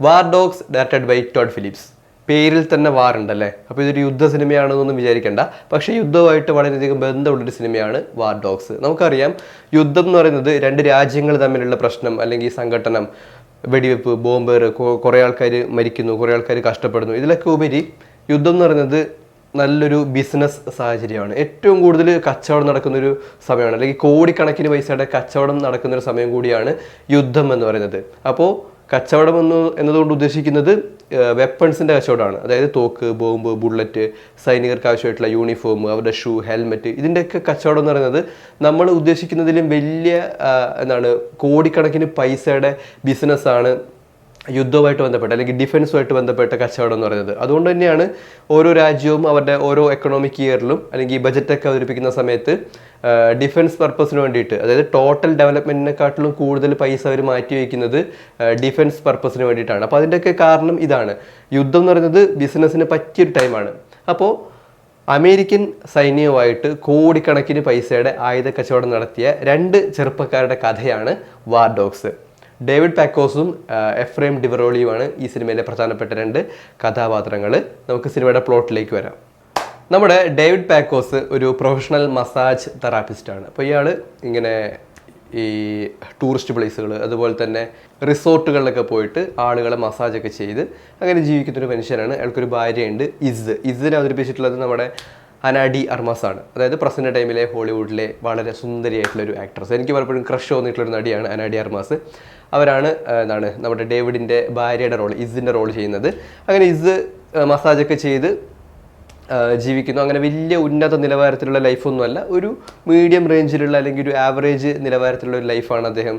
War dogs directed by Todd Phillips. പേരിൽ തന്നെ വാർ ഉണ്ടല്ലേ, അപ്പോൾ ഇതൊരു യുദ്ധ സിനിമയാണെന്നൊന്നും വിചാരിക്കേണ്ട. പക്ഷേ യുദ്ധവുമായിട്ട് വളരെയധികം ബന്ധമുള്ളൊരു സിനിമയാണ് വാർ ഡോഗ്സ്. നമുക്കറിയാം, യുദ്ധം എന്ന് പറയുന്നത് രണ്ട് രാജ്യങ്ങൾ തമ്മിലുള്ള പ്രശ്നം അല്ലെങ്കിൽ സംഘട്ടനം, വെടിവെപ്പ്, ബോംബേർ, കുറേ ആൾക്കാർ മരിക്കുന്നു, കുറേ ആൾക്കാർ കഷ്ടപ്പെടുന്നു. ഇതിലൊക്കെ ഉപരി യുദ്ധം എന്ന് പറയുന്നത് നല്ലൊരു ബിസിനസ് സാഹചര്യമാണ്. ഏറ്റവും കൂടുതൽ കച്ചവടം നടക്കുന്നൊരു സമയമാണ്, അല്ലെങ്കിൽ കോടിക്കണക്കിന് പൈസയുടെ കച്ചവടം നടക്കുന്നൊരു സമയം കൂടിയാണ് യുദ്ധം എന്ന് പറയുന്നത്. അപ്പോൾ കച്ചവടം എന്നതുകൊണ്ട് ഉദ്ദേശിക്കുന്നത് വെപ്പൺസിൻ്റെ കച്ചവടമാണ്. അതായത് തോക്ക്, ബോംബ്, ബുള്ളറ്റ്, സൈനികർക്ക് ആവശ്യമായിട്ടുള്ള യൂണിഫോം, അവരുടെ ഷൂ, ഹെൽമെറ്റ്, ഇതിൻ്റെയൊക്കെ കച്ചവടം എന്ന് പറയുന്നത് നമ്മൾ ഉദ്ദേശിക്കുന്നതിലും വലിയ കോടിക്കണക്കിന് പൈസയുടെ ബിസിനസ്സാണ് യുദ്ധവുമായിട്ട് ബന്ധപ്പെട്ട അല്ലെങ്കിൽ ഡിഫൻസുമായിട്ട് ബന്ധപ്പെട്ട കച്ചവടം എന്ന് പറയുന്നത്. അതുകൊണ്ട് തന്നെയാണ് ഓരോ രാജ്യവും അവരുടെ ഓരോ എക്കണോമിക് ഇയറിലും അല്ലെങ്കിൽ ബജറ്റൊക്കെ അവതരിപ്പിക്കുന്ന സമയത്ത് ഡിഫൻസ് പർപ്പസിന് വേണ്ടിയിട്ട്, അതായത് ടോട്ടൽ ഡെവലപ്മെൻറ്റിനെക്കാട്ടിലും കൂടുതൽ പൈസ അവർ മാറ്റി വയ്ക്കുന്നത് ഡിഫൻസ് പർപ്പസിന് വേണ്ടിയിട്ടാണ്. അപ്പോൾ അതിൻ്റെയൊക്കെ കാരണം ഇതാണ്. യുദ്ധം എന്ന് പറയുന്നത് ബിസിനസ്സിന് പറ്റിയൊരു ടൈമാണ്. അപ്പോൾ അമേരിക്കൻ സൈന്യവുമായിട്ട് കോടിക്കണക്കിന് പൈസയുടെ ആയുധ കച്ചവടം നടത്തിയ രണ്ട് ചെറുപ്പക്കാരുടെ കഥയാണ് വാർ ഡോഗ്സ്. ഡേവിഡ് പാക്കോസും എഫ്രൈം ഡിവറോളിയുമാണ് ഈ സിനിമയിലെ പ്രധാനപ്പെട്ട രണ്ട് കഥാപാത്രങ്ങൾ. നമുക്ക് സിനിമയുടെ പ്ലോട്ടിലേക്ക് വരാം. നമ്മുടെ ഡേവിഡ് പാക്കോസ് ഒരു പ്രൊഫഷണൽ മസാജ് തെറാപ്പിസ്റ്റാണ്. അപ്പോൾ ഇയാൾ ഇങ്ങനെ ഈ ടൂറിസ്റ്റ് പ്ലേസുകൾ, അതുപോലെ തന്നെ റിസോർട്ടുകളിലൊക്കെ പോയിട്ട് ആളുകളെ മസാജൊക്കെ ചെയ്ത് അങ്ങനെ ജീവിക്കുന്നൊരു മനുഷ്യനാണ്. അയാൾക്കൊരു ഭാര്യയുണ്ട്, ഇസിനെ അവതരിപ്പിച്ചിട്ടുള്ളത് നമ്മുടെ അന ഡി അർമാസ് ആണ്. അതായത് പ്രസന്റ് ടൈമിലെ ഹോളിവുഡിലെ വളരെ സുന്ദരിയായിട്ടുള്ളൊരു ആക്ട്രസ്. എനിക്ക് പലപ്പോഴും ക്രഷ് തോന്നിയിട്ടുള്ളൊരു നടിയാണ് അന ഡി അർമാസ്. അവരാണ് നമ്മുടെ ഡേവിഡിൻ്റെ ഭാര്യയുടെ റോൾ, ഇസിൻ്റെ റോൾ ചെയ്യുന്നത്. അങ്ങനെ ഇസ് മസാജൊക്കെ ചെയ്ത് ജീവിക്കുന്നു. അങ്ങനെ വലിയ ഉന്നത നിലവാരത്തിലുള്ള ലൈഫൊന്നുമല്ല, ഒരു മീഡിയം റേഞ്ചിലുള്ള അല്ലെങ്കിൽ ഒരു ആവറേജ് നിലവാരത്തിലുള്ള ഒരു ലൈഫാണ് അദ്ദേഹം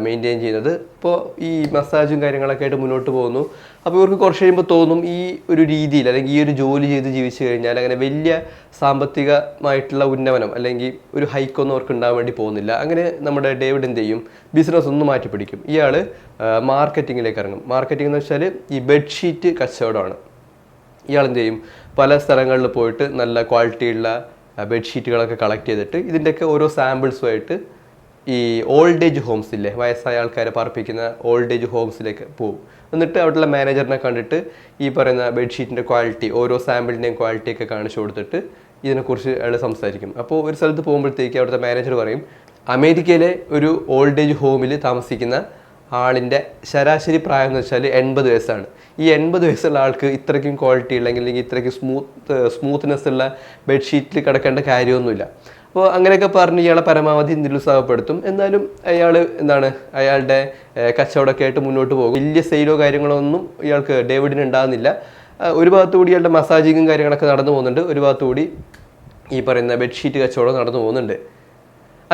മെയിൻറ്റെയിൻ ചെയ്യുന്നത്. അപ്പോൾ ഈ മസാജും കാര്യങ്ങളൊക്കെ ആയിട്ട് മുന്നോട്ട് പോകുന്നു. അപ്പോൾ ഇവർക്ക് കുറച്ച് കഴിയുമ്പോൾ തോന്നും, ഈ ഒരു രീതിയിൽ അല്ലെങ്കിൽ ഈ ഒരു ജോലി ചെയ്ത് ജീവിച്ചു കഴിഞ്ഞാൽ അങ്ങനെ വലിയ സാമ്പത്തികമായിട്ടുള്ള ഉന്നമനം അല്ലെങ്കിൽ ഒരു ഹൈക്കൊന്നും അവർക്ക് ഉണ്ടാകാൻ വേണ്ടി പോകുന്നില്ല. അങ്ങനെ നമ്മുടെ ഡേവിഡ് എന്ത് ചെയ്യും, ബിസിനസ് ഒന്ന് മാറ്റി പിടിക്കും. ഇയാൾ മാർക്കറ്റിങ്ങിലേക്ക് ഇറങ്ങും. മാർക്കറ്റിംഗ് എന്ന് വെച്ചാൽ ഈ ബെഡ്ഷീറ്റ് കച്ചവടമാണ്. ഇയാൾ എന്ത് ചെയ്യും, പല സ്ഥലങ്ങളിൽ പോയിട്ട് നല്ല ക്വാളിറ്റിയുള്ള ബെഡ്ഷീറ്റുകളൊക്കെ കളക്ട് ചെയ്തിട്ട് ഇതിൻ്റെയൊക്കെ ഓരോ സാമ്പിൾസുമായിട്ട് ഈ ഓൾഡ് ഏജ് ഹോംസ് ഇല്ലേ, വയസ്സായ ആൾക്കാരെ പാർപ്പിക്കുന്ന ഓൾഡ് ഏജ് ഹോംസിലേക്ക് പോകും. എന്നിട്ട് അവിടെയുള്ള മാനേജറിനെ കണ്ടിട്ട് ഈ പറയുന്ന ബെഡ്ഷീറ്റിൻ്റെ ക്വാളിറ്റി, ഓരോ സാമ്പിളിൻ്റെയും ക്വാളിറ്റിയൊക്കെ കാണിച്ചു കൊടുത്തിട്ട് ഇതിനെക്കുറിച്ച് അയാൾ സംസാരിക്കും. അപ്പോൾ ഒരു സ്ഥലത്ത് പോകുമ്പോഴത്തേക്ക് അവിടുത്തെ മാനേജർ പറയും, അമേരിക്കയിലെ ഒരു ഓൾഡ് ഏജ് ഹോമിൽ താമസിക്കുന്ന ആളിൻ്റെ ശരാശരി പ്രായം എന്ന് വെച്ചാൽ 80 വയസ്സാണ്. ഈ 80 വയസ്സുള്ള ആൾക്ക് ഇത്രയ്ക്കും ക്വാളിറ്റി ഉള്ള അല്ലെങ്കിൽ ഇത്രയ്ക്കും സ്മൂത്ത്നെസ് ഉള്ള ബെഡ്ഷീറ്റിൽ കിടക്കേണ്ട കാര്യമൊന്നുമില്ല. അപ്പോൾ അങ്ങനെയൊക്കെ പറഞ്ഞ് ഇയാളെ പരമാവധി നിരുത്സാഹപ്പെടുത്തും. എന്നാലും അയാൾ അയാളുടെ കച്ചവടമൊക്കെ ആയിട്ട് മുന്നോട്ട് പോകും. വലിയ സെയിലോ കാര്യങ്ങളോ ഒന്നും ഇയാൾക്ക് ഡേവിഡിന് ഉണ്ടാകുന്നില്ല. ഒരു ഭാഗത്തുകൂടി ഇയാളുടെ മസാജിങ്ങും കാര്യങ്ങളൊക്കെ നടന്നു പോകുന്നുണ്ട്, ഒരു ഭാഗത്തുകൂടി ഈ പറയുന്ന ബെഡ്ഷീറ്റ് കച്ചവടം നടന്നു പോകുന്നുണ്ട്.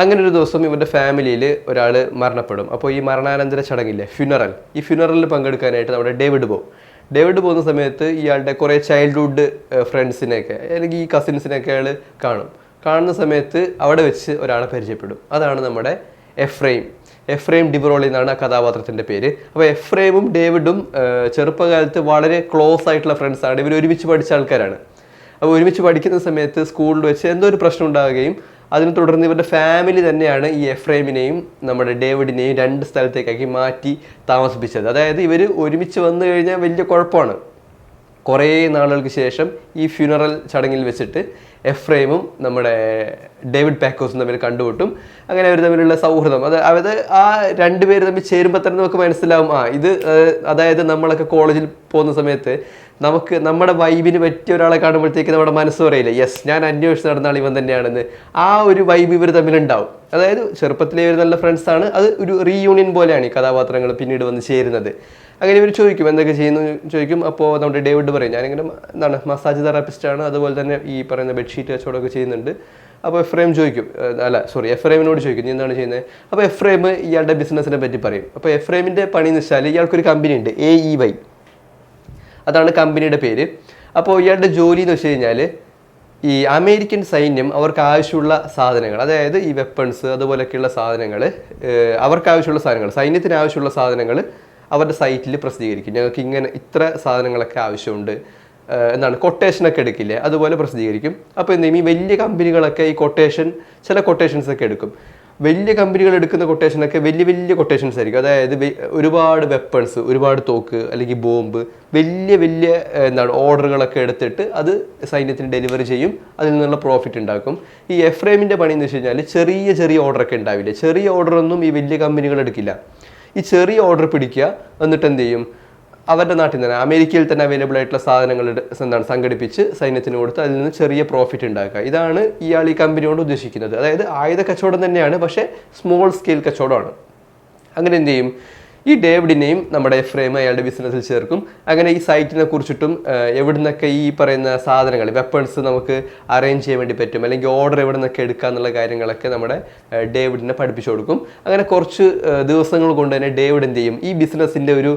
അങ്ങനെ ഒരു ദിവസം ഇവരുടെ ഫാമിലിയിൽ ഒരാൾ മരണപ്പെടും. അപ്പോൾ ഈ മരണാനന്തര ചടങ്ങില്ലേ, ഫ്യൂനറൽ, ഈ ഫ്യൂനറലിൽ പങ്കെടുക്കാനായിട്ട് നമ്മുടെ ഡേവിഡ് പോകുന്ന സമയത്ത് ഇയാളുടെ കുറേ ചൈൽഡ്ഹുഡ് ഫ്രണ്ട്സിനെയൊക്കെ അല്ലെങ്കിൽ ഈ കസിൻസിനെയൊക്കെ അയാൾ കാണുന്ന സമയത്ത് അവിടെ വെച്ച് ഒരാളെ പരിചയപ്പെടും. അതാണ് നമ്മുടെ എഫ്രൈം ഡിവറോളി എന്നാണ് ആ കഥാപാത്രത്തിൻ്റെ പേര്. അപ്പോൾ എഫ്രൈമും ഡേവിഡും ചെറുപ്പകാലത്ത് വളരെ ക്ലോസ് ആയിട്ടുള്ള ഫ്രണ്ട്സാണ്. ഇവർ ഒരുമിച്ച് പഠിച്ച ആൾക്കാരാണ്. അപ്പോൾ ഒരുമിച്ച് പഠിക്കുന്ന സമയത്ത് സ്കൂളിൽ വെച്ച് എന്തോ ഒരു പ്രശ്നം ഉണ്ടാവുകയും അതിനെ തുടർന്ന് ഇവരുടെ ഫാമിലി തന്നെയാണ് ഈ എഫ്രൈമിനെയും നമ്മുടെ ഡേവിഡിനെയും രണ്ട് സ്ഥലത്തേക്കാക്കി മാറ്റി താമസിപ്പിച്ചത്. അതായത് ഇവർ ഒരുമിച്ച് വന്നു കഴിഞ്ഞാൽ വലിയ കുഴപ്പമാണ്. കുറേ നാളുകൾക്ക് ശേഷം ഈ ഫ്യൂനറൽ ചടങ്ങിൽ വെച്ചിട്ട് എഫ്രൈമും നമ്മുടെ ഡേവിഡ് പാക്കോസും തമ്മിൽ കണ്ടുമുട്ടും. അങ്ങനെ അവർ തമ്മിലുള്ള സൗഹൃദം, അതായത് ആ രണ്ടുപേര് തമ്മിൽ ചേരുമ്പോൾ തന്നെ നമുക്ക് മനസ്സിലാവും, ഇത് അതായത് നമ്മളൊക്കെ കോളേജിൽ പോകുന്ന സമയത്ത് നമുക്ക് നമ്മുടെ വൈബിന് പറ്റിയ ഒരാളെ കാണുമ്പോഴത്തേക്ക് നമ്മുടെ മനസ്സ് പറയില്ല, യെസ് ഞാൻ അന്വേഷിച്ച് നടന്ന ആൾ ഇവൻ തന്നെയാണെന്ന്. ആ ഒരു വൈബ് ഇവർ തമ്മിലുണ്ടാവും. അതായത് ചെറുപ്പത്തിലെ ഇവർ നല്ല ഫ്രണ്ട്സാണ്. അത് ഒരു റീയൂണിയൻ പോലെയാണ് ഈ കഥാപാത്രങ്ങൾ പിന്നീട് വന്ന് ചേരുന്നത്. അങ്ങനെ ഇവർ ചോദിക്കും എന്തൊക്കെ ചെയ്യുന്നു ചോദിക്കും. അപ്പോൾ നമ്മുടെ ഡേവിഡ് പറയും, ഞാനിങ്ങനെ മസാജ് തെറാപ്പിസ്റ്റാണ്, അതുപോലെ തന്നെ ഈ പറയുന്ന ബെഡ്ഷീറ്റ് കച്ചവടമൊക്കെ ചെയ്യുന്നുണ്ട്. അപ്പോൾ എഫ്രൈമിനോട് ചോദിക്കും, നീ എന്താണ് ചെയ്യുന്നത്? അപ്പോൾ എഫ്രൈം ഇയാളുടെ ബിസിനസ്സിനെ പറ്റി പറയും. അപ്പോൾ എഫ്രൈമിൻ്റെ പണി എന്ന് വെച്ചാൽ ഇയാൾക്കൊരു കമ്പനി ഉണ്ട്, AEY, അതാണ് കമ്പനിയുടെ പേര്. അപ്പോൾ ഇയാളുടെ ജോലി എന്ന് വെച്ച് കഴിഞ്ഞാൽ ഈ അമേരിക്കൻ സൈന്യം അവർക്ക് ആവശ്യമുള്ള സാധനങ്ങൾ, അതായത് ഈ വെപ്പൺസ് അതുപോലെയൊക്കെയുള്ള സാധനങ്ങൾ, അവർക്ക് ആവശ്യമുള്ള സാധനങ്ങൾ, സൈന്യത്തിന് ആവശ്യമുള്ള സാധനങ്ങൾ അവരുടെ സൈറ്റിൽ പ്രസിദ്ധീകരിക്കും. ഞങ്ങൾക്ക് ഇങ്ങനെ ഇത്ര സാധനങ്ങളൊക്കെ ആവശ്യമുണ്ട് കൊട്ടേഷനൊക്കെ എടുക്കില്ലേ, അതുപോലെ പ്രസിദ്ധീകരിക്കും. അപ്പോൾ എന്തെങ്കിലും ഈ വലിയ കമ്പനികളൊക്കെ ഈ ചില കൊട്ടേഷൻസൊക്കെ എടുക്കും. വലിയ കമ്പനികൾ എടുക്കുന്ന കൊട്ടേഷനൊക്കെ വലിയ വലിയ കൊട്ടേഷൻസ് ആയിരിക്കും. അതായത് ഒരുപാട് വെപ്പൺസ്, ഒരുപാട് തോക്ക് അല്ലെങ്കിൽ ബോംബ്, വലിയ വലിയ ഓർഡറുകളൊക്കെ എടുത്തിട്ട് അത് സൈന്യത്തിന് ഡെലിവറി ചെയ്യും, അതിൽ നിന്നുള്ള പ്രോഫിറ്റ് ഉണ്ടാക്കും. ഈ എഫ്രൈമിൻ്റെ പണി എന്ന് വെച്ച് കഴിഞ്ഞാൽ ചെറിയ ചെറിയ ഓർഡറൊക്കെ ഉണ്ടാവില്ല. ചെറിയ ഓർഡറൊന്നും ഈ വലിയ കമ്പനികൾ എടുക്കില്ല. ഈ ചെറിയ ഓർഡർ പിടിക്കുക, എന്നിട്ട് എന്ത് ചെയ്യും, അവരുടെ നാട്ടിൽ തന്നെ അമേരിക്കയിൽ തന്നെ അവൈലബിൾ ആയിട്ടുള്ള സാധനങ്ങൾ സംഘടിപ്പിച്ച് സൈന്യത്തിന് കൊടുത്ത് അതിൽ നിന്ന് ചെറിയ പ്രോഫിറ്റ് ഉണ്ടാക്കുക. ഇതാണ് ഇയാൾ ഈ കമ്പനിയോട് ഉദ്ദേശിക്കുന്നത്. അതായത് ആയുധ കച്ചവടം തന്നെയാണ്, പക്ഷേ സ്മോൾ സ്കെയിൽ കച്ചവടമാണ്. അങ്ങനെ എന്ത് ചെയ്യും, ഈ ഡേവിഡിനെയും നമ്മുടെ എഫ്രൈം അയാളുടെ ബിസിനസ്സിൽ ചേർക്കും. അങ്ങനെ ഈ സൈറ്റിനെ കുറിച്ചിട്ടും എവിടെ നിന്നൊക്കെ ഈ പറയുന്ന സാധനങ്ങൾ, വെപ്പൺസ് നമുക്ക് അറേഞ്ച് ചെയ്യാൻ വേണ്ടി പറ്റും, അല്ലെങ്കിൽ ഓർഡർ എവിടെ നിന്നൊക്കെ എടുക്കുക എന്നുള്ള കാര്യങ്ങളൊക്കെ നമ്മുടെ ഡേവിഡിനെ പഠിപ്പിച്ചു കൊടുക്കും. അങ്ങനെ കുറച്ച് ദിവസങ്ങൾ കൊണ്ട് തന്നെ ഡേവിഡ് എന്ത് ചെയ്യും, ഈ ബിസിനസ്സിൻ്റെ ഒരു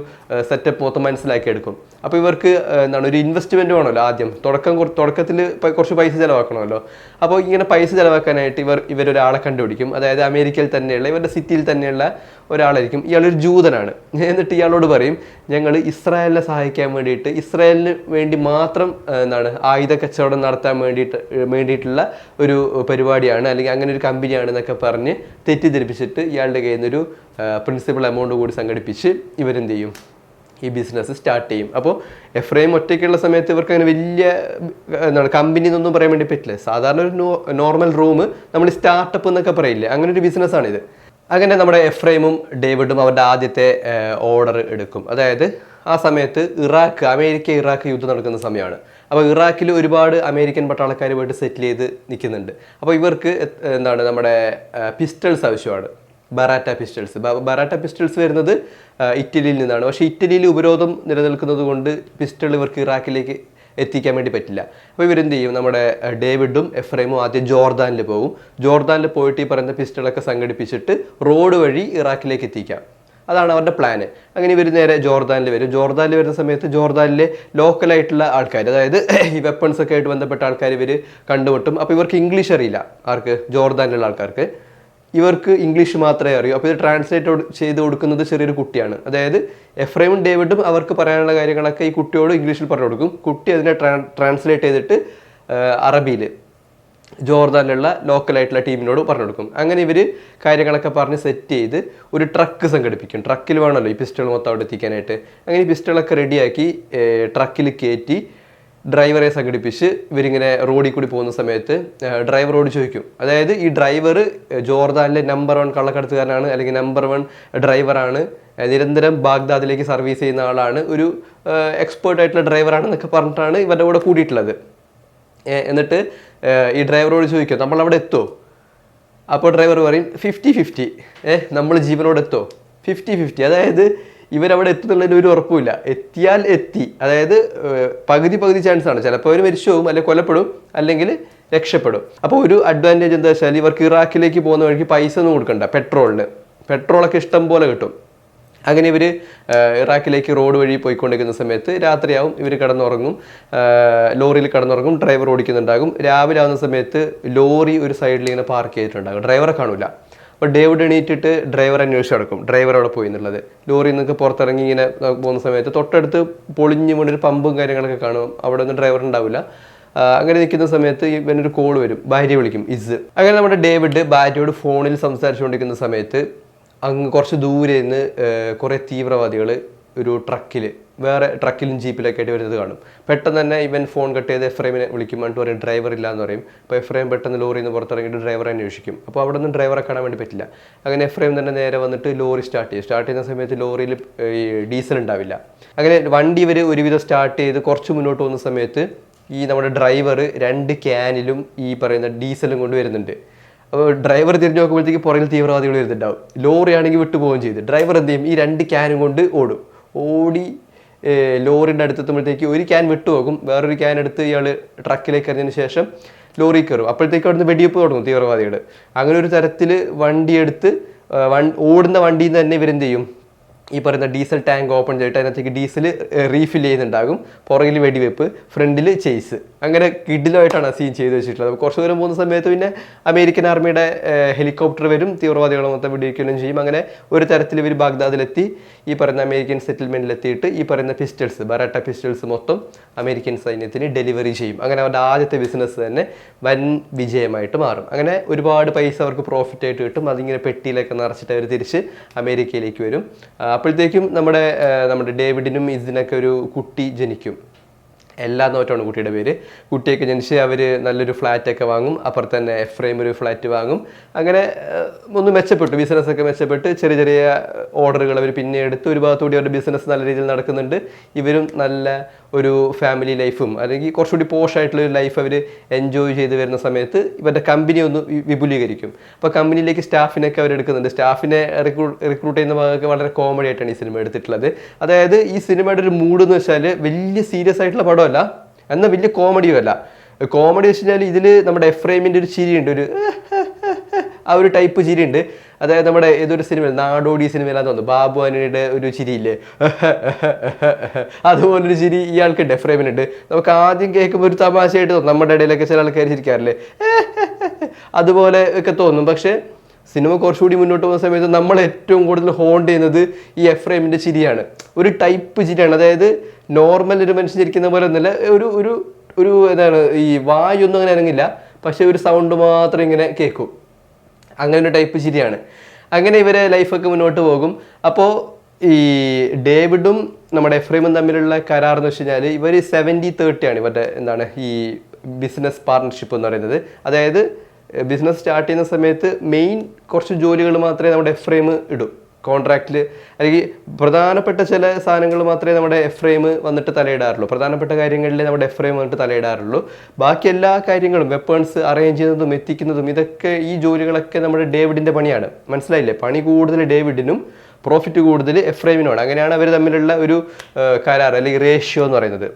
സെറ്റപ്പ് മൊത്തം മനസ്സിലാക്കിയെടുക്കും. അപ്പോൾ ഇവർക്ക് ഒരു ഇൻവെസ്റ്റ്മെൻറ്റ് വേണമല്ലോ. ആദ്യം തുടക്കത്തിൽ കുറച്ച് പൈസ ചിലവാക്കണമല്ലോ. അപ്പോൾ ഇങ്ങനെ പൈസ ചിലവാക്കാനായിട്ട് ഇവരൊരാളെ കണ്ടുപിടിക്കും. അതായത് അമേരിക്കയിൽ തന്നെയുള്ള, ഇവരുടെ സിറ്റിയിൽ തന്നെയുള്ള ഒരാളായിരിക്കും. ഇയാളൊരു ജൂതനാണ്. എന്നിട്ട് ഇയാളോട് പറയും, ഞങ്ങൾ ഇസ്രായേലിനെ സഹായിക്കാൻ വേണ്ടിയിട്ട്, ഇസ്രായേലിന് വേണ്ടി മാത്രം ആയുധ കച്ചവടം നടത്താൻ വേണ്ടിയിട്ടുള്ള ഒരു പരിപാടിയാണ്, അല്ലെങ്കിൽ അങ്ങനെ ഒരു കമ്പനിയാണ് എന്നൊക്കെ പറഞ്ഞ് തെറ്റിദ്ധരിപ്പിച്ചിട്ട് ഇയാളുടെ കയ്യിൽ നിന്നൊരു പ്രിൻസിപ്പൽ എമൗണ്ട് കൂടി സംഘടിപ്പിച്ച് ഇവരെന്ത് ചെയ്യും, ഈ ബിസിനസ് സ്റ്റാർട്ട് ചെയ്യും. അപ്പോൾ എഫ്രൈം ഒറ്റയ്ക്കുള്ള സമയത്ത് ഇവർക്ക് അങ്ങനെ വലിയ കമ്പനി എന്നൊന്നും പറയാൻ വേണ്ടി പറ്റില്ല. സാധാരണ ഒരു നോർമൽ റൂം, നമ്മൾ സ്റ്റാർട്ടപ്പ് എന്നൊക്കെ പറയില്ലേ, അങ്ങനെ ഒരു ബിസിനസ്സാണിത്. അങ്ങനെ നമ്മുടെ എഫ്രൈമും ഡേവിഡും അവരുടെ ആദ്യത്തെ ഓർഡർ എടുക്കും. അതായത് ആ സമയത്ത് അമേരിക്ക ഇറാഖ് യുദ്ധം നടക്കുന്ന സമയമാണ്. അപ്പോൾ ഇറാഖിൽ ഒരുപാട് അമേരിക്കൻ പട്ടാളക്കാർ പോയിട്ട് സെറ്റിൽ ചെയ്ത് നിൽക്കുന്നുണ്ട്. അപ്പോൾ ഇവർക്ക് നമ്മുടെ പിസ്റ്റൾസ് ആവശ്യമാണ്, ബറാറ്റ പിസ്റ്റൾസ് വരുന്നത് ഇറ്റലിയിൽ നിന്നാണ്. പക്ഷേ ഇറ്റലിയിൽ ഉപരോധം നിലനിൽക്കുന്നത് കൊണ്ട് പിസ്റ്റൾ ഇവർക്ക് ഇറാഖിലേക്ക് എത്തിക്കാൻ വേണ്ടി പറ്റില്ല. അപ്പോൾ ഇവരെന്ത് ചെയ്യും, നമ്മുടെ ഡേവിഡും എഫ്രൈമും ആദ്യം ജോർദാനിൽ പോകും. ജോർദാനിൽ പോയിട്ട് ഈ പറയുന്ന പിസ്റ്റളൊക്കെ സംഘടിപ്പിച്ചിട്ട് റോഡ് വഴി ഇറാഖിലേക്ക് എത്തിക്കാം. അതാണ് അവരുടെ പ്ലാന്. അങ്ങനെ ഇവർ നേരെ ജോർദാനിൽ വരും. ജോർദാനിൽ വരുന്ന സമയത്ത് ജോർദാനിലെ ലോക്കലായിട്ടുള്ള ആൾക്കാർ, അതായത് ഈ വെപ്പൺസ് ഒക്കെ ആയിട്ട് ബന്ധപ്പെട്ട ആൾക്കാർ ഇവർ കണ്ടുമുട്ടും. അപ്പോൾ ഇവർക്ക് ഇംഗ്ലീഷ് അറിയില്ല. ആർക്ക്? ജോർദാനിലുള്ള ആൾക്കാർക്ക്. ഇവർക്ക് ഇംഗ്ലീഷ് മാത്രമേ അറിയൂ. അപ്പോൾ ഇത് ട്രാൻസ്ലേറ്റ് ചെയ്ത് കൊടുക്കുന്നത് ചെറിയൊരു കുട്ടിയാണ്. അതായത് എഫ്രൈമും ഡേവിഡും അവർക്ക് പറയാനുള്ള കാര്യങ്ങളൊക്കെ ഈ കുട്ടിയോട് ഇംഗ്ലീഷിൽ പറഞ്ഞു കൊടുക്കും. കുട്ടി അതിനെ ട്രാൻസ്ലേറ്റ് ചെയ്തിട്ട് അറബിയിൽ ജോർദാനിലുള്ള ലോക്കലായിട്ടുള്ള ടീമിനോട് പറഞ്ഞു കൊടുക്കും. അങ്ങനെ ഇവർ കാര്യങ്ങളൊക്കെ പറഞ്ഞ് സെറ്റ് ചെയ്ത് ഒരു ട്രക്ക് സംഘടിപ്പിക്കും. ട്രക്കിൽ വേണമല്ലോ ഈ പിസ്റ്റൾ മൊത്തം അവിടെ എത്തിക്കാനായിട്ട്. അങ്ങനെ ഈ പിസ്റ്റളൊക്കെ റെഡിയാക്കി ട്രക്കിൽ കയറ്റി ഡ്രൈവറെ സംഘടിപ്പിച്ച് ഇവരിങ്ങനെ റോഡിൽ കൂടി പോകുന്ന സമയത്ത് ഡ്രൈവറോട് ചോദിക്കും. അതായത് ഈ ഡ്രൈവർ ജോർദാനിലെ നമ്പർ 1 കള്ളക്കടത്തുകാരനാണ്, അല്ലെങ്കിൽ നമ്പർ 1 ഡ്രൈവറാണ്, നിരന്തരം ബാഗ്ദാദിലേക്ക് സർവീസ് ചെയ്യുന്ന ആളാണ്, ഒരു എക്സ്പേർട്ട് ആയിട്ടുള്ള ഡ്രൈവറാണെന്നൊക്കെ പറഞ്ഞിട്ടാണ് ഇവരുടെ കൂടെ കൂടിയിട്ടുള്ളത്. എന്നിട്ട് ഈ ഡ്രൈവറോട് ചോദിക്കും, നമ്മളവിടെ എത്തുമോ? അപ്പോൾ ഡ്രൈവർ പറയും 50-50, നമ്മൾ ജീവനോട് എത്തുമോ? 50-50. അതായത് ഇവരവിടെ എത്തുന്നുള്ളതിന് ഒരു ഉറപ്പുമില്ല. എത്തിയാൽ എത്തി, അതായത് പകുതി ചാൻസ് ആണ്. ചിലപ്പോൾ അവർ മരിച്ചു പോകും, അല്ലെങ്കിൽ കൊല്ലപ്പെടും, അല്ലെങ്കിൽ രക്ഷപ്പെടും. അപ്പോൾ ഒരു അഡ്വാൻറ്റേജ് എന്താ വെച്ചാൽ ഇവർക്ക് ഇറാഖിലേക്ക് പോകുന്ന വഴിക്ക് പൈസ ഒന്നും കൊടുക്കണ്ട. പെട്രോളൊക്കെ ഇഷ്ടം പോലെ കിട്ടും. അങ്ങനെ ഇവർ ഇറാഖിലേക്ക് റോഡ് വഴി പോയിക്കൊണ്ടിരിക്കുന്ന സമയത്ത് രാത്രിയാവും. ഇവർ ലോറിയിൽ കിടന്നുറങ്ങും. ഡ്രൈവർ ഓടിക്കുന്നുണ്ടാകും. രാവിലെ ആവുന്ന സമയത്ത് ലോറി ഒരു സൈഡിൽ ഇങ്ങനെ പാർക്ക് ചെയ്തിട്ടുണ്ടാകും. ഡ്രൈവറെ കാണില്ല. അപ്പോൾ ഡേവിഡ് എണീറ്റിട്ട് ഡ്രൈവർ അന്വേഷിച്ച് നടക്കും, ഡ്രൈവർ അവിടെ പോയി എന്നുള്ളത്. ലോറിയിൽ നിന്നൊക്കെ പുറത്തിറങ്ങി ഇങ്ങനെ പോകുന്ന സമയത്ത് തൊട്ടടുത്ത് പൊളിഞ്ഞു കൊണ്ടൊരു പമ്പും കാര്യങ്ങളൊക്കെ കാണും. അവിടെ ഒന്നും ഡ്രൈവർ ഉണ്ടാവില്ല. അങ്ങനെ നിൽക്കുന്ന സമയത്ത് ഇവനൊരു കോൾ വരും, ഭാര്യ വിളിക്കും, ഇസ്. അങ്ങനെ നമ്മുടെ ഡേവിഡ് ഭാര്യയോട് ഫോണിൽ സംസാരിച്ചുകൊണ്ടിരിക്കുന്ന സമയത്ത് അങ്ങ് കുറച്ച് ദൂരെ നിന്ന് കുറേ തീവ്രവാദികൾ ഒരു വേറെ ട്രക്കിലും ജീപ്പിലൊക്കെ ആയിട്ട് വരുന്നത് കാണും. പെട്ടെന്ന് തന്നെ ഇവൻ ഫോൺ കട്ട് ചെയ്ത് എഫ്രൈമിനെ വിളിക്കും. എന്നിട്ട് പറയും ഡ്രൈവർ ഇല്ല എന്ന് പറയും. അപ്പോൾ എഫ്രൈം പെട്ടെന്ന് ലോറിയിൽ നിന്ന് പുറത്തിറങ്ങിയിട്ട് ഡ്രൈവറെ അന്വേഷിക്കും. അപ്പോൾ അവിടെ നിന്ന് ഡ്രൈവറെ കാണാൻ വേണ്ടി പറ്റില്ല. അങ്ങനെ എഫ്രൈം തന്നെ നേരെ വന്നിട്ട് ലോറി സ്റ്റാർട്ട് ചെയ്യുന്ന സമയത്ത് ലോറിയിൽ ഈ ഡീസൽ ഉണ്ടാവില്ല. അങ്ങനെ വണ്ടി ഇവർ ഒരുവിധം സ്റ്റാർട്ട് ചെയ്ത് കുറച്ച് മുന്നോട്ട് പോകുന്ന സമയത്ത് ഈ നമ്മുടെ ഡ്രൈവർ 2 ക്യാനിലും ഈ പറയുന്ന ഡീസലും കൊണ്ട് വരുന്നുണ്ട്. അപ്പോൾ ഡ്രൈവർ തിരിഞ്ഞു നോക്കുമ്പോഴത്തേക്ക് പുറകിൽ തീവ്രവാദികൾ വരുന്നുണ്ടാവും. ലോറി ആണെങ്കിൽ വിട്ടുപോവുകയും ചെയ്തു. ഡ്രൈവർ എന്ത് ചെയ്യും, ഈ 2 ക്യാനും കൊണ്ട് ഓടി ലോറിൻ്റെ അടുത്തെത്തുമ്പോഴത്തേക്ക് ഒരു ക്യാൻ വിട്ടുപോകും. വേറൊരു ക്യാൻ എടുത്ത് ഇയാൾ ട്രക്കിലേക്ക് എറിഞ്ഞതിന് ശേഷം ലോറി കയറും. അപ്പോഴത്തേക്ക് അവിടുന്ന് വെടിവെപ്പ് തുടങ്ങും തീവ്രവാദികൾ. അങ്ങനെ ഒരു തരത്തിൽ വണ്ടിയെടുത്ത് ഓടുന്ന വണ്ടിയിൽ നിന്ന് തന്നെ ഇവരെന്ത് ചെയ്യും, ഈ പറയുന്ന ഡീസൽ ടാങ്ക് ഓപ്പൺ ചെയ്തിട്ട് അതിനകത്തേക്ക് ഡീസൽ റീഫിൽ ചെയ്യുന്നുണ്ടാകും, പുറകിൽ വെടിവെപ്പ്, ഫ്രണ്ടിൽ ചേസ്. അങ്ങനെ കിഡിലുമായിട്ടാണ് ആ സീൻ ചെയ്ത് വെച്ചിട്ടുള്ളത്. അപ്പോൾ കുറച്ച് ദൂരം പോകുന്ന സമയത്ത് പിന്നെ അമേരിക്കൻ ആർമിയുടെ ഹെലികോപ്റ്റർ വരും, തീവ്രവാദികളെ മൊത്തം വെടിവെക്കുകയും ചെയ്യും. അങ്ങനെ ഒരു തരത്തിൽ ഇവർ ബാഗ്ദാദിലെത്തി ഈ പറയുന്ന അമേരിക്കൻ സെറ്റിൽമെൻറ്റിലെത്തിയിട്ട് ഈ പറയുന്ന പിസ്റ്റൾസ്, ബറാട്ട പിസ്റ്റൾസ് മൊത്തം അമേരിക്കൻ സൈന്യത്തിന് ഡെലിവറി ചെയ്യും. അങ്ങനെ അവരുടെ ആദ്യത്തെ ബിസിനസ് തന്നെ വൻ വിജയമായിട്ട് മാറും. അങ്ങനെ ഒരുപാട് പൈസ അവർക്ക് പ്രോഫിറ്റ് ആയിട്ട് കിട്ടും. അതിങ്ങനെ പെട്ടിയിലൊക്കെ നിറച്ചിട്ട് അവർ തിരിച്ച് അമേരിക്കയിലേക്ക് വരും. അപ്പോഴത്തേക്കും നമ്മുടെ ഡേവിഡിനും ഇതിനൊക്കെ ഒരു കുട്ടി ജനിക്കും. എല്ലാ നോറ്റാണ് കുട്ടിയുടെ പേര്. കുട്ടിയൊക്കെ ജനിച്ച് അവർ നല്ലൊരു ഫ്ലാറ്റൊക്കെ വാങ്ങും. അപ്പുറത്ത് തന്നെ എഫ്രൈം ഒരു ഫ്ലാറ്റ് വാങ്ങും. അങ്ങനെ ഒന്ന് മെച്ചപ്പെട്ടു, ബിസിനസ്സൊക്കെ മെച്ചപ്പെട്ട് ചെറിയ ചെറിയ ഓർഡറുകൾ അവർ പിന്നെ എടുത്ത് ഒരു ഭാഗത്തുകൂടി അവരുടെ ബിസിനസ് നല്ല രീതിയിൽ നടക്കുന്നുണ്ട്. ഇവരും നല്ല ഒരു ഫാമിലി ലൈഫും അല്ലെങ്കിൽ കുറച്ചുകൂടി പോഷായിട്ടുള്ള ഒരു ലൈഫ് അവർ എൻജോയ് ചെയ്ത് വരുന്ന സമയത്ത് ഇവരുടെ കമ്പനി ഒന്ന് വിപുലീകരിക്കും. അപ്പോൾ കമ്പനിയിലേക്ക് സ്റ്റാഫിനൊക്കെ അവർ എടുക്കുന്നുണ്ട്. സ്റ്റാഫിനെ റിക്രൂട്ട് ചെയ്യുന്ന ഭാഗമൊക്കെ വളരെ കോമഡി ആയിട്ടാണ് ഈ സിനിമ എടുത്തിട്ടുള്ളത്. അതായത് ഈ സിനിമയുടെ ഒരു മൂഡ് എന്ന് വെച്ചാൽ വലിയ സീരിയസ് ആയിട്ടുള്ള പടമല്ല, എന്നാൽ വലിയ കോമഡിയും അല്ല. കോമഡി വെച്ച് കഴിഞ്ഞാൽ ഇതിൽ നമ്മുടെ എഫ്രൈമിൻ്റെ ഒരു ചിരിയുണ്ട്, ഒരു ആ ഒരു ടൈപ്പ് ചിരിയുണ്ട്. അതായത് നമ്മുടെ ഏതൊരു സിനിമയിൽ, നാടോടി സിനിമയിലാന്ന് തോന്നുന്നു, ബാബു ആന്റണിയുടെ ഒരു ചിരിയില്ലേ, അതുപോലൊരു ചിരി ഇയാൾക്കുണ്ട്, എഫ്രൈമിനുണ്ട്. നമുക്ക് ആദ്യം കേൾക്കുമ്പോൾ ഒരു തമാശയായിട്ട് തോന്നും. നമ്മുടെ ഇടയിലൊക്കെ ചില ആൾക്കാർ ചിരിക്കാറില്ലേ, അതുപോലെ ഒക്കെ തോന്നും. പക്ഷേ സിനിമ കുറച്ചുകൂടി മുന്നോട്ട് പോകുന്ന സമയത്ത് നമ്മൾ ഏറ്റവും കൂടുതൽ ഹോണ്ട് ചെയ്യുന്നത് ഈ എഫ്രൈമിൻ്റെ ചിരിയാണ്. ഒരു ടൈപ്പ് ചിരിയാണ്. അതായത് നോർമൽ ഒരു മനുഷ്യൻ ചിരിക്കുന്ന പോലെ ഒന്നുമില്ല, ഒരു ഒരു ഒരു എന്താണ്, ഈ വായൊന്നും അങ്ങനെ അനങ്ങില്ല, പക്ഷെ ഒരു സൗണ്ട് മാത്രം ഇങ്ങനെ കേൾക്കും. അങ്ങനെ ഒരു ടൈപ്പ് ചിരിയാണ്. അങ്ങനെ ഇവരെ ലൈഫൊക്കെ മുന്നോട്ട് പോകും. അപ്പോൾ ഈ ഡേവിഡും നമ്മുടെ എഫ്രൈമും തമ്മിലുള്ള കരാർ എന്ന് വെച്ച് കഴിഞ്ഞാൽ ഇവർ 70-30 ആണ് ഇവരുടെ എന്താണ് ഈ ബിസിനസ് പാർട്ണർഷിപ്പ് എന്ന് പറയുന്നത്. അതായത് ബിസിനസ് സ്റ്റാർട്ട് ചെയ്യുന്ന സമയത്ത് മെയിൻ കുറച്ച് ജോലികൾ മാത്രമേ നമ്മുടെ എഫ്രൈം ഇടൂ കോൺട്രാക്റ്റിൽ, അല്ലെങ്കിൽ പ്രധാനപ്പെട്ട ചില സാധനങ്ങൾ മാത്രമേ നമ്മുടെ എഫ്രൈം വന്നിട്ട് തലയിടാറുള്ളൂ. പ്രധാനപ്പെട്ട കാര്യങ്ങളിൽ നമ്മുടെ എഫ്രൈം വന്നിട്ട് തലയിടാറുള്ളൂ. ബാക്കി എല്ലാ കാര്യങ്ങളും വെപ്പൺസ് അറേഞ്ച് ചെയ്യുന്നതും എത്തിക്കുന്നതും ഇതൊക്കെ ഈ ജോലികളൊക്കെ നമ്മുടെ ഡേവിഡിൻ്റെ പണിയാണ്. മനസ്സിലായില്ലേ? പണി കൂടുതൽ ഡേവിഡിനും പ്രോഫിറ്റ് കൂടുതൽ എഫ്രൈമിനുമാണ്. അങ്ങനെയാണ് അവർ തമ്മിലുള്ള ഒരു കരാർ അല്ലെങ്കിൽ റേഷ്യോ എന്ന് പറയുന്നത്.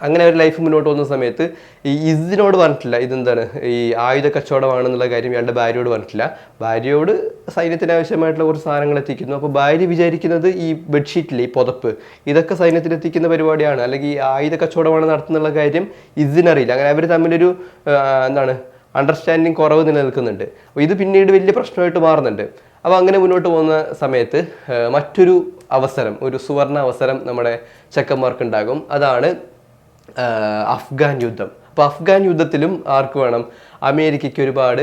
അങ്ങനെ ഒരു ലൈഫ് മുന്നോട്ട് പോകുന്ന സമയത്ത് ഈ ഇതിനോട് പറഞ്ഞിട്ടില്ല ഇതെന്താണ് ഈ ആയുധ കച്ചവടമാണെന്നുള്ള കാര്യം ഇയാളുടെ ഭാര്യയോട് പറഞ്ഞിട്ടില്ല. ഭാര്യയോട് സൈന്യത്തിന് ആവശ്യമായിട്ടുള്ള കുറച്ച് സാധനങ്ങൾ എത്തിക്കുന്നു. അപ്പോൾ ഭാര്യ വിചാരിക്കുന്നത് ഈ ബെഡ്ഷീറ്റില്ലേ, ഈ പുതപ്പ്, ഇതൊക്കെ സൈന്യത്തിന് എത്തിക്കുന്ന പരിപാടിയാണ്, അല്ലെങ്കിൽ ഈ ആയുധ കച്ചവടമാണ് നടത്തുന്നുള്ള കാര്യം ഇതിനറിയില്ല. അങ്ങനെ അവർ തമ്മിലൊരു എന്താണ് അണ്ടർസ്റ്റാൻഡിങ് കുറവ് നിലനിൽക്കുന്നുണ്ട്. അപ്പോൾ ഇത് പിന്നീട് വലിയ പ്രശ്നമായിട്ട് മാറുന്നുണ്ട്. അപ്പോൾ അങ്ങനെ മുന്നോട്ട് പോകുന്ന സമയത്ത് മറ്റൊരു അവസരം, ഒരു സുവർണ അവസരം നമ്മുടെ ചെക്കന്മാർക്കുണ്ടാകും. അതാണ് അഫ്ഗാൻ യുദ്ധം. അപ്പോൾ അഫ്ഗാൻ യുദ്ധത്തിലും ആർക്ക് വേണം? അമേരിക്കയ്ക്ക് ഒരുപാട്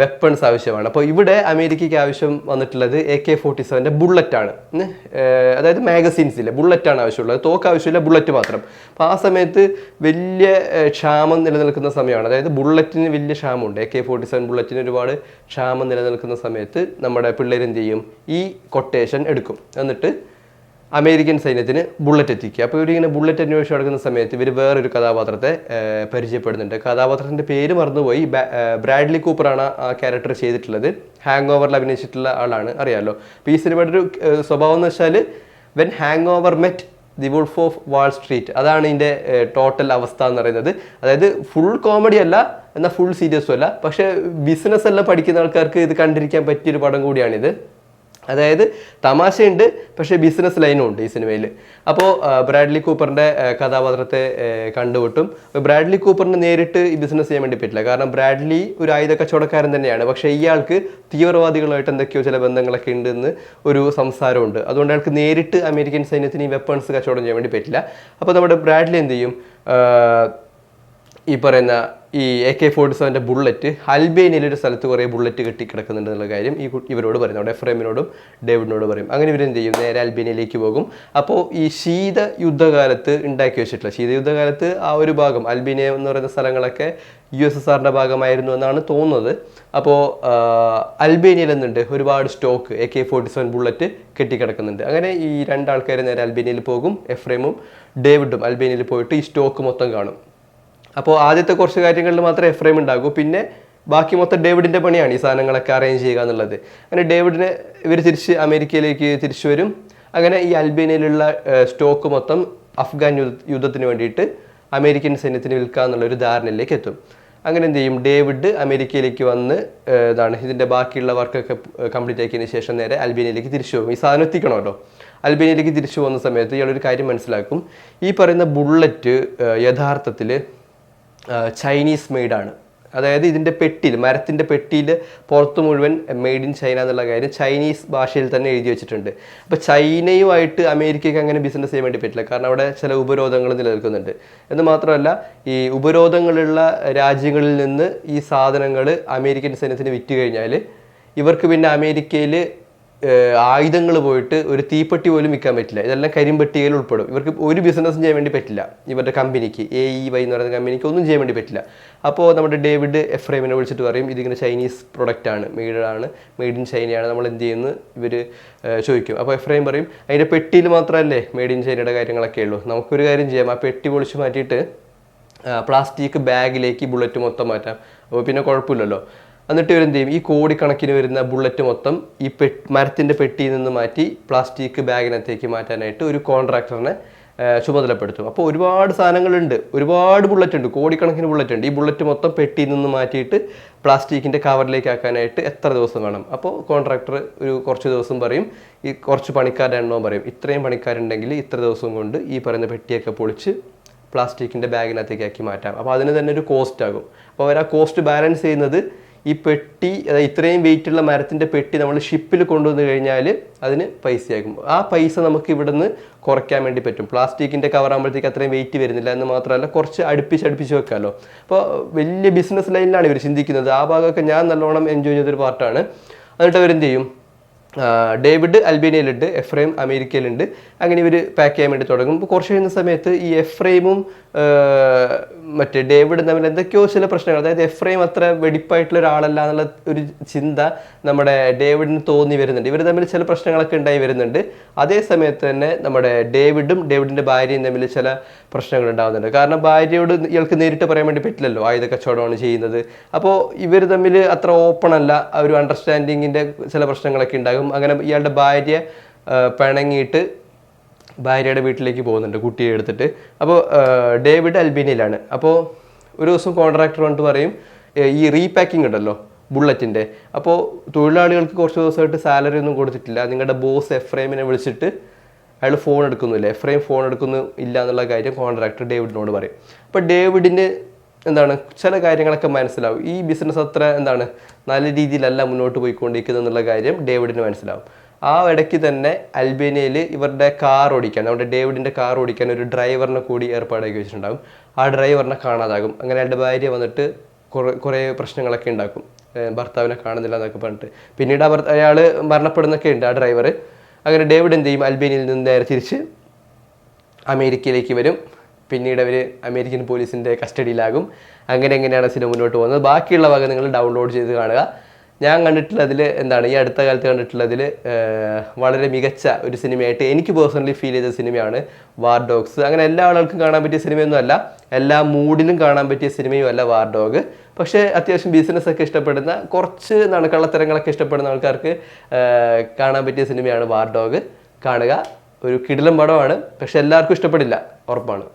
വെപ്പൺസ് ആവശ്യമാണ്. അപ്പോൾ ഇവിടെ അമേരിക്കയ്ക്ക് ആവശ്യം വന്നിട്ടുള്ളത് AK-47 ബുള്ളറ്റാണ്. അതായത് മാഗസീൻസ് ഇല്ല, ബുള്ളറ്റാണ് ആവശ്യമുള്ളത്. തോക്ക് ആവശ്യമില്ല, ബുള്ളറ്റ് മാത്രം. അപ്പോൾ ആ സമയത്ത് വലിയ ക്ഷാമം നിലനിൽക്കുന്ന സമയമാണ്. അതായത് ബുള്ളറ്റിന് വലിയ ക്ഷാമമുണ്ട്. AK-47 ബുള്ളറ്റിന് ഒരുപാട് ക്ഷാമം നിലനിൽക്കുന്ന സമയത്ത് നമ്മുടെ പിള്ളേർ എന്ത് ചെയ്യും? ഈ കൊട്ടേഷൻ എടുക്കും, എന്നിട്ട് അമേരിക്കൻ സൈന്യത്തിന് ബുള്ളറ്റ് എത്തിക്കുക. അപ്പോൾ ഇവരിങ്ങനെ ബുള്ളറ്റ് അന്വേഷിച്ച് നടക്കുന്ന സമയത്ത് ഇവർ വേറൊരു കഥാപാത്രത്തെ പരിചയപ്പെടുന്നുണ്ട്. കഥാപാത്രത്തിൻ്റെ പേര് മറന്നുപോയി. ബ്രാഡ്ലി കൂപ്പറാണ് ആ ക്യാരക്ടർ ചെയ്തിട്ടുള്ളത്. ഹാങ് ഓവറിൽ അഭിനയിച്ചിട്ടുള്ള ആളാണ്, അറിയാമല്ലോ. അപ്പോൾ ഈ സിനിമയുടെ ഒരു സ്വഭാവം എന്ന് വെച്ചാൽ when Hangover met the Wolf of Wall Street, അതാണ് ഇതിൻ്റെ ടോട്ടൽ അവസ്ഥ എന്ന് പറയുന്നത്. അതായത് ഫുൾ കോമഡി അല്ല, എന്നാൽ ഫുൾ സീരിയസും അല്ല. പക്ഷേ ബിസിനസ് എല്ലാം പഠിക്കുന്ന ആൾക്കാർക്ക് ഇത് കണ്ടിരിക്കാൻ പറ്റിയൊരു പടം കൂടിയാണിത്. അതായത് തമാശയുണ്ട്, പക്ഷേ ബിസിനസ് ലൈനും ഉണ്ട് ഈ സിനിമയിൽ. അപ്പോൾ ബ്രാഡ്ലി കൂപ്പറിൻ്റെ കഥാപാത്രത്തെ കണ്ടുമുട്ടും. ബ്രാഡ്ലി കൂപ്പറിന് നേരിട്ട് ഈ ബിസിനസ് ചെയ്യാൻ വേണ്ടി പറ്റില്ല, കാരണം ബ്രാഡ്ലി ഒരു ആയുധ കച്ചവടക്കാരൻ തന്നെയാണ്. പക്ഷേ ഇയാൾക്ക് തീവ്രവാദികളുമായിട്ട് എന്തൊക്കെയോ ചില ബന്ധങ്ങളൊക്കെ ഉണ്ടെന്ന് ഒരു സംസാരമുണ്ട്. അതുകൊണ്ട് അയാൾക്ക് നേരിട്ട് അമേരിക്കൻ സൈന്യത്തിന് ഈ വെപ്പൺസ് കച്ചവടം ചെയ്യാൻ വേണ്ടി പറ്റില്ല. അപ്പോൾ നമ്മുടെ ബ്രാഡ്ലി എന്ത് ചെയ്യും? ഈ പറയുന്ന ഈ AK-47 ബുള്ളറ്റ് അൽബേനിയയിലൊരു സ്ഥലത്ത് കുറേ ബുള്ളറ്റ് കെട്ടിക്കിടക്കുന്നുണ്ട് എന്നുള്ള കാര്യം ഇവരോട് പറയും, അവിടെ എഫ്രൈമിനോടും ഡേവിഡിനോട് പറയും. അങ്ങനെ ഇവരെന്ത് ചെയ്യും? നേരെ അൽബേനിയയിലേക്ക് പോകും. അപ്പോൾ ഈ ശീത യുദ്ധകാലത്ത് ഉണ്ടാക്കി വെച്ചിട്ടുള്ള ശീതയുദ്ധകാലത്ത് ആ ഒരു ഭാഗം അൽബേനിയ എന്ന് പറയുന്ന സ്ഥലങ്ങളൊക്കെ USSRൻ്റെ ഭാഗമായിരുന്നു എന്നാണ് തോന്നുന്നത്. അപ്പോൾ അൽബേനിയയിൽ എന്തുണ്ട്? ഒരുപാട് സ്റ്റോക്ക് AK-47 ബുള്ളറ്റ് കെട്ടിക്കിടക്കുന്നുണ്ട്. അങ്ങനെ ഈ രണ്ടാൾക്കാർ നേരെ അൽബേനിയയിൽ പോകും. എഫ്രൈമും ഡേവിഡും അൽബേനിയയിൽ പോയിട്ട് ഈ സ്റ്റോക്ക് മൊത്തം കാണും. അപ്പോൾ ആദ്യത്തെ കുറച്ച് കാര്യങ്ങളിൽ മാത്രമേ എഫ്രൈം ഉണ്ടാകൂ, പിന്നെ ബാക്കി മൊത്തം ഡേവിഡിൻ്റെ പണിയാണ് ഈ സാധനങ്ങളൊക്കെ അറേഞ്ച് ചെയ്യുക എന്നുള്ളത്. അങ്ങനെ ഡേവിഡിനെ ഇവർ തിരിച്ച് അമേരിക്കയിലേക്ക് തിരിച്ചു വരും. അങ്ങനെ ഈ അൽബേനിയയിലുള്ള സ്റ്റോക്ക് മൊത്തം അഫ്ഗാൻ യുദ്ധത്തിന് വേണ്ടിയിട്ട് അമേരിക്കൻ സൈന്യത്തിന് വിൽക്കുക എന്നുള്ളൊരു ധാരണയിലേക്ക് എത്തും. അങ്ങനെ എന്ത് ചെയ്യും, ഡേവിഡ് അമേരിക്കയിലേക്ക് വന്ന് ഇതിൻ്റെ ബാക്കിയുള്ള വർക്കൊക്കെ കംപ്ലീറ്റ് ആക്കിയതിന് ശേഷം നേരെ അൽബേനിയയിലേക്ക് തിരിച്ചു പോകും. ഈ സാധനം എത്തിക്കണമല്ലോ. അൽബേനിയയിലേക്ക് തിരിച്ചു പോകുന്ന സമയത്ത് ഇയാളൊരു കാര്യം മനസ്സിലാക്കും, ഈ പറയുന്ന ബുള്ളറ്റ് യഥാർത്ഥത്തിൽ ചൈനീസ് മെയ്ഡാണ്. അതായത് ഇതിൻ്റെ പെട്ടിയിൽ, മരത്തിൻ്റെ പെട്ടിയിൽ പുറത്ത് മുഴുവൻ മെയ്ഡ് ഇൻ ചൈന എന്നുള്ള കാര്യം ചൈനീസ് ഭാഷയിൽ തന്നെ എഴുതി വെച്ചിട്ടുണ്ട്. അപ്പോൾ ചൈനയുമായിട്ട് അമേരിക്കയ്ക്ക് അങ്ങനെ ബിസിനസ് ചെയ്യാൻ വേണ്ടി പറ്റില്ല, കാരണം അവിടെ ചില ഉപരോധങ്ങൾ നിലനിൽക്കുന്നുണ്ട്. എന്ന് മാത്രമല്ല, ഈ ഉപരോധങ്ങളുള്ള രാജ്യങ്ങളിൽ നിന്ന് ഈ സാധനങ്ങൾ അമേരിക്കൻ സൈന്യത്തിന് വിറ്റ് കഴിഞ്ഞാൽ ഇവർക്ക് പിന്നെ അമേരിക്കയിൽ ആയുധങ്ങൾ പോയിട്ട് ഒരു തീപ്പെട്ടി പോലും വിൽക്കാൻ പറ്റില്ല. ഇതെല്ലാം കരിമ്പട്ടികയിൽ ഉൾപ്പെടും. ഇവർക്ക് ഒരു ബിസിനസ്സും ചെയ്യാൻ വേണ്ടി പറ്റില്ല. ഇവരുടെ കമ്പനിക്ക് AEY എന്ന് പറയുന്ന കമ്പനിക്ക് ഒന്നും ചെയ്യാൻ വേണ്ടി പറ്റില്ല. അപ്പോൾ നമ്മുടെ ഡേവിഡ് എഫ്രൈമിനെ വിളിച്ചിട്ട് പറയും, ഇതിങ്ങനെ ചൈനീസ് പ്രൊഡക്റ്റ് ആണ്, മെയ്ഡ് ഇൻ ചൈനയാണ്, നമ്മൾ എന്ത് ചെയ്യുന്നു ഇവർ ചോദിക്കും. അപ്പോൾ എഫ്രൈം പറയും, അതിൻ്റെ പെട്ടിയിൽ മാത്രമല്ലേ മെയ്ഡ് ഇൻ ചൈനയുടെ കാര്യങ്ങളൊക്കെ ഉള്ളൂ, നമുക്കൊരു കാര്യം ചെയ്യാം, ആ പെട്ടി പൊളിച്ച് മാറ്റിയിട്ട് പ്ലാസ്റ്റിക് ബാഗിലേക്ക് ബുള്ളറ്റ് മൊത്തം മാറ്റാം, അപ്പോൾ പിന്നെ കുഴപ്പമില്ലല്ലോ. എന്നിട്ട് ഇവരെന്ത് ചെയ്യും, ഈ കോടിക്കണക്കിന് വരുന്ന ബുള്ളറ്റ് മൊത്തം ഈ മരത്തിൻ്റെ പെട്ടിയിൽ നിന്ന് മാറ്റി പ്ലാസ്റ്റിക് ബാഗിനകത്തേക്ക് മാറ്റാനായിട്ട് ഒരു കോൺട്രാക്ടറിനെ ചുമതലപ്പെടുത്തും. അപ്പോൾ ഒരുപാട് സാധനങ്ങളുണ്ട്, ഒരുപാട് ബുള്ളറ്റ് ഉണ്ട്, കോടിക്കണക്കിന് ബുള്ളറ്റ് ഉണ്ട്. ഈ ബുള്ളറ്റ് മൊത്തം പെട്ടിയിൽ നിന്ന് മാറ്റിയിട്ട് പ്ലാസ്റ്റിക്കിൻ്റെ കവറിലേക്ക് ആക്കാനായിട്ട് എത്ര ദിവസം വേണം? അപ്പോൾ കോൺട്രാക്ടർ ഒരു കുറച്ച് ദിവസം പറയും, ഈ കുറച്ച് പണിക്കാരുടെ എണ്ണവും പറയും, ഇത്രയും പണിക്കാരുണ്ടെങ്കിൽ ഇത്ര ദിവസം കൊണ്ട് ഈ പറയുന്ന പെട്ടിയൊക്കെ പൊളിച്ച് പ്ലാസ്റ്റിക്കിൻ്റെ ബാഗിനകത്തേക്ക് ആക്കി മാറ്റാം. അപ്പോൾ അതിന് തന്നെ ഒരു കോസ്റ്റ് ആകും. അപ്പോൾ അവർ ആ കോസ്റ്റ് ബാലൻസ് ചെയ്യുന്നത് ഈ പെട്ടി, അതായത് ഇത്രയും വെയിറ്റുള്ള മരത്തിൻ്റെ പെട്ടി നമ്മൾ ഷിപ്പിൽ കൊണ്ടുവന്ന് കഴിഞ്ഞാൽ അതിന് പൈസയാകും. ആ പൈസ നമുക്ക് ഇവിടുന്ന് കുറയ്ക്കാൻ വേണ്ടി പറ്റും. പ്ലാസ്റ്റിക്കിൻ്റെ കവറാകുമ്പോഴത്തേക്ക് അത്രയും വെയിറ്റ് വരുന്നില്ല എന്ന് മാത്രമല്ല, കുറച്ച് അടുപ്പിച്ച് വെക്കാമല്ലോ. അപ്പോൾ വലിയ ബിസിനസ് ലൈനിലാണ് ഇവർ ചിന്തിക്കുന്നത്. ആ ഭാഗമൊക്കെ ഞാൻ നല്ലോണം എൻജോയ് ചെയ്തൊരു പാർട്ടാണ്. എന്നിട്ട് അവരെന്ത് ചെയ്യും, ഡേവിഡ് അൽബേനിയയിലുണ്ട്, എഫ്രൈം അമേരിക്കയിലുണ്ട്. അങ്ങനെ ഇവർ പാക്ക് ചെയ്യാൻ വേണ്ടി തുടങ്ങും. ഇപ്പോൾ കുറച്ച് കഴിയുന്ന സമയത്ത് ഈ എഫ്രൈമും മറ്റേ ഡേവിഡും തമ്മിൽ എന്തൊക്കെയോ ചില പ്രശ്നങ്ങൾ, അതായത് എഫ്രൈം അത്ര വെടിപ്പായിട്ടുള്ള ഒരാളല്ല എന്നുള്ള ഒരു ചിന്ത നമ്മുടെ ഡേവിഡിന് തോന്നി വരുന്നുണ്ട്. ഇവർ തമ്മിൽ ചില പ്രശ്നങ്ങളൊക്കെ ഉണ്ടായി വരുന്നുണ്ട്. അതേ സമയത്ത് തന്നെ നമ്മുടെ ഡേവിഡിൻ്റെ ഭാര്യയും തമ്മിൽ ചില പ്രശ്നങ്ങൾ ഉണ്ടാകുന്നുണ്ട്. കാരണം ഭാര്യയോട് ഇയാൾക്ക് നേരിട്ട് പറയാൻ വേണ്ടി പറ്റില്ലല്ലോ, ആയുധ കച്ചവടമാണ് ചെയ്യുന്നത്. അപ്പോൾ ഇവർ തമ്മിൽ അത്ര ഓപ്പൺ അല്ല, ഒരു അണ്ടർസ്റ്റാൻഡിങ്ങിൻ്റെ ചില പ്രശ്നങ്ങളൊക്കെ ഉണ്ടാകും. അങ്ങനെ ഇയാളുടെ ഭാര്യ പിണങ്ങിയിട്ട് ഭാര്യയുടെ വീട്ടിലേക്ക് പോകുന്നുണ്ട് കുട്ടിയെ എടുത്തിട്ട്. അപ്പോൾ ഡേവിഡ് അൽബേനിയയിലാണ്. അപ്പോൾ ഒരു ദിവസം കോൺട്രാക്ടർ വന്നിട്ട് പറയും, ഈ റീപാക്കിംഗ് ഉണ്ടല്ലോ ബുള്ളറ്റിൻ്റെ, അപ്പോൾ തൊഴിലാളികൾക്ക് കുറച്ച് ദിവസമായിട്ട് സാലറി ഒന്നും കൊടുത്തിട്ടില്ല, നിങ്ങളുടെ ബോസ് എഫ്രൈമിനെ വിളിച്ചിട്ട് അയാൾ ഫോൺ എടുക്കുന്നില്ല, എഫ്രൈം ഫോൺ എടുക്കുന്നു ഇല്ല എന്നുള്ള കാര്യം കോൺട്രാക്ടർ ഡേവിഡിനോട് പറയും. അപ്പോൾ ഡേവിഡിന് ചില കാര്യങ്ങളൊക്കെ മനസ്സിലാവും, ഈ ബിസിനസ് അത്ര നല്ല രീതിയിലല്ല മുന്നോട്ട് പോയിക്കൊണ്ടിരിക്കുന്നത് എന്നുള്ള കാര്യം ഡേവിഡിന് മനസ്സിലാവും. ആ ഇടയ്ക്ക് തന്നെ അൽബേനിയയിൽ ഇവരുടെ കാർ ഓടിക്കാൻ, നമ്മുടെ ഡേവിഡിൻ്റെ കാർ ഓടിക്കാൻ ഒരു ഡ്രൈവറിനെ കൂടി ഏർപ്പാടാക്കി വെച്ചിട്ടുണ്ടാകും. ആ ഡ്രൈവറിനെ കാണാതാകും. അങ്ങനെ അയാളുടെ ഭാര്യ വന്നിട്ട് കുറേ പ്രശ്നങ്ങളൊക്കെ ഉണ്ടാക്കും, ഭർത്താവിനെ കാണുന്നില്ല എന്നൊക്കെ പറഞ്ഞിട്ട്. പിന്നീട് അയാൾ മരണപ്പെടുന്നൊക്കെ ഉണ്ട് ആ ഡ്രൈവർ. അങ്ങനെ ഡേവിഡ് എന്ത് ചെയ്യും, അൽബേനിയയിൽ നിന്ന് നേരെ തിരിച്ച് അമേരിക്കയിലേക്ക് വരും. പിന്നീട് അവർ അമേരിക്കൻ പോലീസിൻ്റെ കസ്റ്റഡിയിലാകും. എങ്ങനെയാണ് സിനിമ മുന്നോട്ട് പോകുന്നത്. ബാക്കിയുള്ള ഭാഗം നിങ്ങൾ ഡൗൺലോഡ് ചെയ്ത് കാണുക. ഞാൻ കണ്ടിട്ടുള്ളതിൽ ഈ അടുത്ത കാലത്ത് കണ്ടിട്ടുള്ളതിൽ വളരെ മികച്ച ഒരു സിനിമയായിട്ട് എനിക്ക് പേഴ്സണലി ഫീൽ ചെയ്ത സിനിമയാണ് വാർ ഡോഗ്സ്. അങ്ങനെ എല്ലാ ആളുകൾക്കും കാണാൻ പറ്റിയ സിനിമയൊന്നും അല്ല, എല്ലാ മൂഡിലും കാണാൻ പറ്റിയ സിനിമയും അല്ല വാർ ഡോഗ്. പക്ഷേ അത്യാവശ്യം ബിസിനസ്സൊക്കെ ഇഷ്ടപ്പെടുന്ന, കുറച്ച് കള്ളത്തരങ്ങളൊക്കെ ഇഷ്ടപ്പെടുന്ന ആൾക്കാർക്ക് കാണാൻ പറ്റിയ സിനിമയാണ് വാർ ഡോഗ്. കാണുക. ഒരു കിടിലൻ പടമാണ്, പക്ഷെ എല്ലാവർക്കും ഇഷ്ടപ്പെടില്ല, ഉറപ്പാണ്.